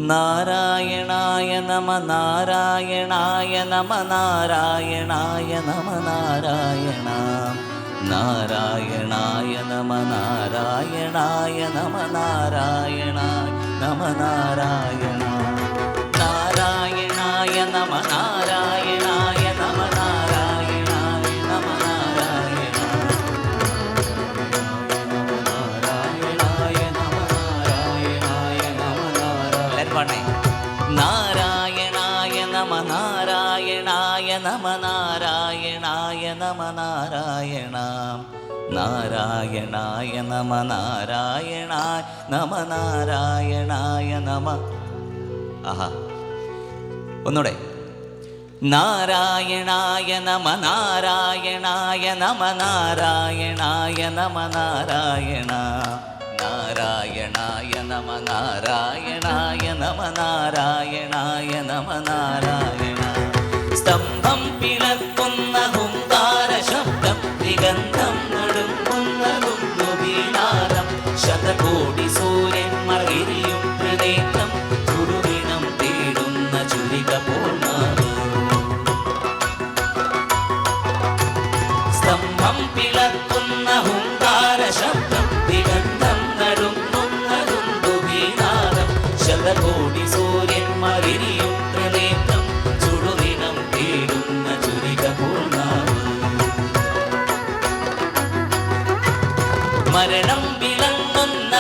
നാരായണായ നമ നാരായണായ നമ നാരായണായ നമ നാരായണ നാരായണായ നമ നാരായണായ നമ നാരായണായ നമ നാരായണ നാരായണായ നമ നാരായണായ നമ നാരായണായ നമ നാരായണ നാരായണായ നമ നാരായണായ നമ നാരായണായ നമ നാരായണായ നമ നാരായണായ നമ നാരായണ നാരായണായ നമ നാരായണായ നമ നാരായണായ നമ ആഹാ ഒന്നൂടെ നാരായണായ നമ നാരായണായ നമ നാരായണായ നമ നാരായണ നാരായണായ നമ നാരായണായ നമ നാരായണായ നമ നാരായണ സ്തംഭം പിളർക്കുന്ന ഹുങ്കാര ശബ്ദം ദിഗന്ധം നടുങ്ങുന്നതും വീണാദം ശതകോടി സൂര്യന്മാർ എരിയും ത്രിനേത്രം ചുടുവിണം തേടുന്ന ചുരിക പൂർണ്ണ സ്തംഭം പിളർക്കുന്ന ഹുങ്കാര ശബ്ദം ദിഗന്ധം നടുങ്ങുന്നതും വീണാദം ശതകോടി സൂര്യന്മാർ എരിയും ത്രിനേത്രം ചുടുവിണം തേടുന്ന ചുരിക പൂർണ്ണ മരണം വിളങ്ങുന്ന